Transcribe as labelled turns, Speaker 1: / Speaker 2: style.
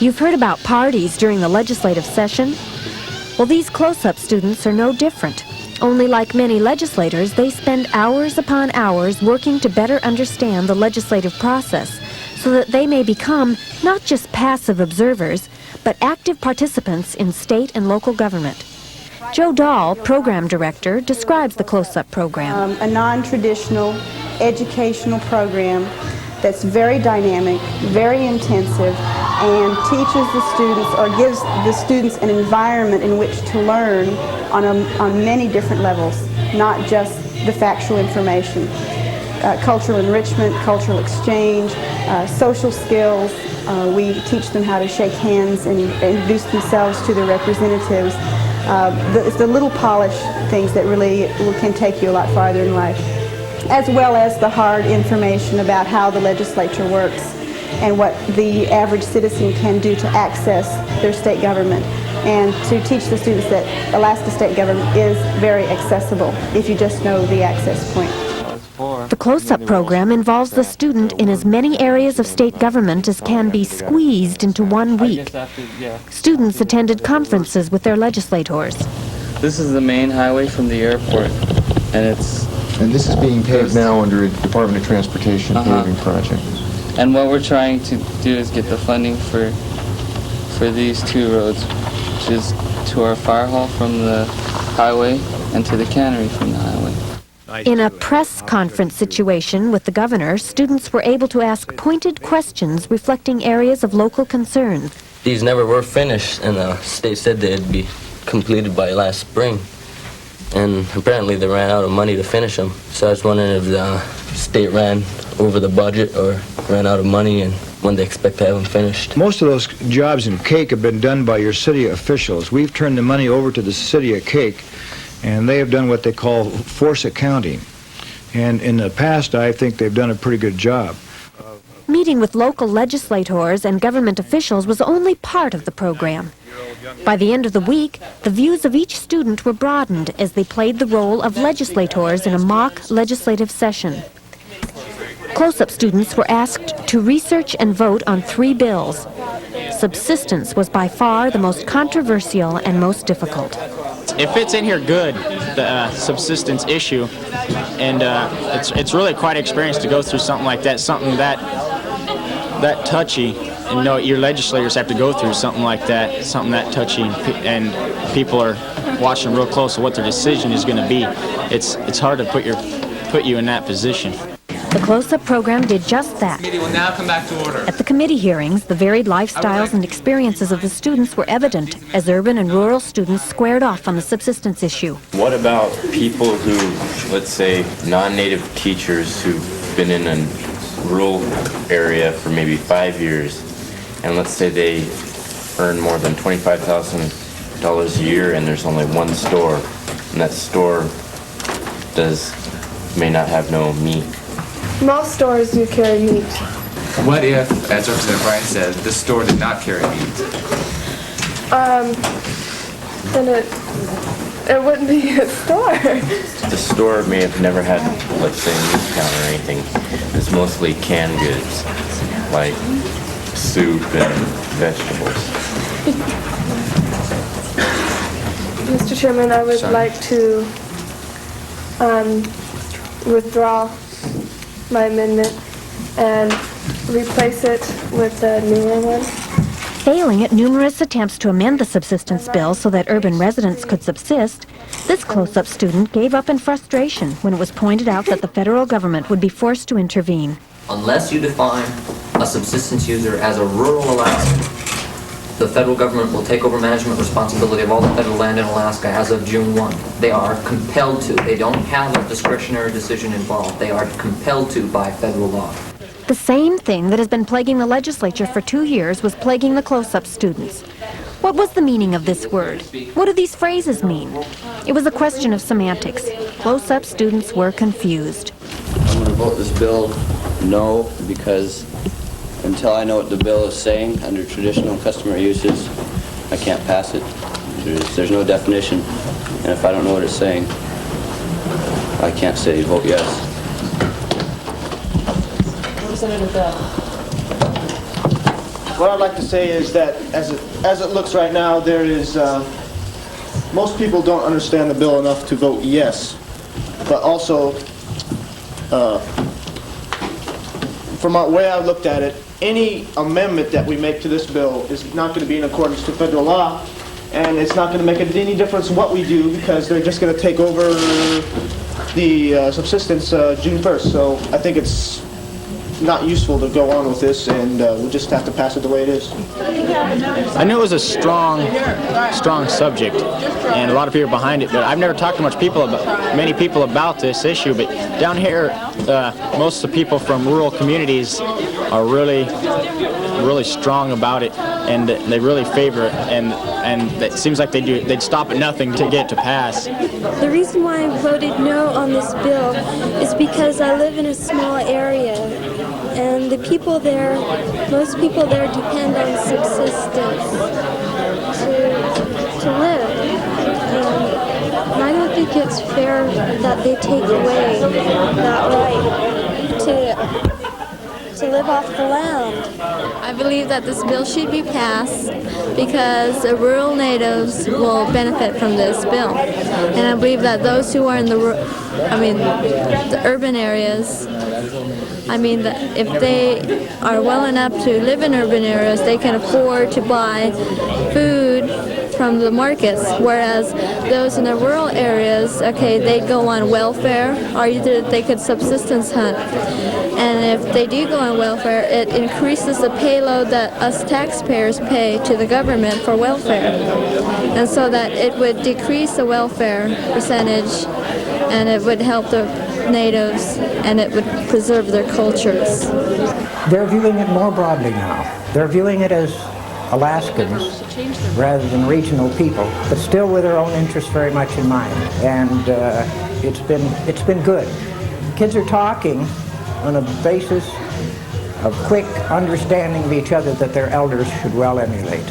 Speaker 1: You've heard about parties during the legislative session? Well, these close-up students are no different. Only like many legislators, they spend hours upon hours working to better understand the legislative process so that they may become not just passive observers, but active participants in state and local government. Joe Dahl, program director, describes the close-up program.
Speaker 2: A non-traditional educational program that's very dynamic, very intensive, and teaches the students or gives the students an environment in which to learn on many different levels, not just the factual information. Cultural enrichment, cultural exchange, social skills. We teach them how to shake hands and introduce themselves to their representatives. It's the little polished things that really can take you a lot farther in life, as well as the hard information about how the legislature works and what the average citizen can do to access their state government, and to teach the students that Alaska state government is very accessible if you just know the access point.
Speaker 1: The close-up program involves the student in as many areas of state government as can be squeezed into 1 week. Students attended conferences with their legislators.
Speaker 3: This is the main highway from the airport, and
Speaker 4: this is being paved now under a Department of Transportation paving project.
Speaker 3: And what we're trying to do is get the funding for these two roads, which is to our fire hall from the highway and to the cannery from the highway.
Speaker 1: In a press conference situation with the governor, students were able to ask pointed questions reflecting areas of local concern.
Speaker 5: These never were finished, and the state said they'd be completed by last spring. And apparently they ran out of money to finish them. So I was wondering if the state ran over the budget or ran out of money and when they expect to have them finished.
Speaker 6: Most of those jobs in Kake have been done by your city officials. We've turned the money over to the city of Kake, and they have done what they call force accounting. And in the past, I think they've done a pretty good job.
Speaker 1: Meeting with local legislators and government officials was only part of the program. By the end of the week, the views of each student were broadened as they played the role of legislators in a mock legislative session. Close-up students were asked to research and vote on 3 bills. Subsistence was by far the most controversial and most difficult.
Speaker 7: It fits in here good, the subsistence issue, and it's really quite an experience to go through something like that, something that touchy, and know your legislators have to go through something like that, something that touchy, and people are watching real close to what their decision is going to be. It's hard to put you in that position.
Speaker 1: The close-up program did just that.
Speaker 8: Committee will now come back to order.
Speaker 1: At the committee hearings, the varied lifestyles and experiences of the students were evident as urban and rural students squared off on the subsistence issue.
Speaker 9: What about people who, let's say, non-native teachers who've been in a rural area for maybe 5 years, and let's say they earn more than $25,000 a year and there's only one store, and that store may not have no meat?
Speaker 10: Most stores do carry meat.
Speaker 8: What if, as Representative Bryan said, the store did not carry meat?
Speaker 10: Then it wouldn't be a store.
Speaker 9: The store may have never had, let's say, a meat counter or anything. It's mostly canned goods, like soup and vegetables.
Speaker 10: Mr. Chairman, I would like to withdraw my amendment and replace it with a newer one.
Speaker 1: Failing at numerous attempts to amend the subsistence bill so that urban residents could subsist, this close-up student gave up in frustration when it was pointed out that the federal government would be forced to intervene.
Speaker 5: Unless you define a subsistence user as a rural Alaskan, the federal government will take over management responsibility of all the federal land in Alaska as of June 1. They are compelled to. They don't have a discretionary decision involved. They are compelled to by federal law.
Speaker 1: The same thing that has been plaguing the legislature for 2 years was plaguing the close-up students. What was the meaning of this word? What do these phrases mean? It was a question of semantics. Close-up students were confused.
Speaker 11: I'm going to vote this bill no, because until I know what the bill is saying under traditional and customary uses, I can't pass it. There's no definition, and if I don't know what it's saying, I can't say vote yes.
Speaker 12: Representative Bell. what I'd like to say is that as it looks right now, there is most people don't understand the bill enough to vote yes, but also from the way I looked at it, any amendment that we make to this bill is not going to be in accordance to federal law, and it's not going to make any difference what we do because they're just going to take over the subsistence June 1st. So I think it's not useful to go on with this, and we'll just have to pass it the way it is.
Speaker 7: I knew it was a strong subject, and a lot of people are behind it. But I've never talked to many people about this issue. But down here, most of the people from rural communities are really strong about it, and they really favor it. And it seems like they'd stop at nothing to get it to pass.
Speaker 13: The reason why I voted no on this bill is because I live in a small area. And the people there, most people there depend on subsistence to live. And I don't think it's fair that they take away that right to live off the land.
Speaker 14: I believe that this bill should be passed because the rural natives will benefit from this bill. And I believe that those who are in the urban areas, if they are well enough to live in urban areas, they can afford to buy food from the markets, whereas those in the rural areas, they go on welfare, or either they could subsistence hunt. And if they do go on welfare, it increases the payload that us taxpayers pay to the government for welfare. And so that it would decrease the welfare percentage, and it would help the natives, and it would preserve their cultures.
Speaker 15: They're viewing it more broadly now. They're viewing it as Alaskans rather than regional people, but still with their own interests very much in mind. And it's been good. Kids are talking on a basis of quick understanding of each other that their elders should well emulate.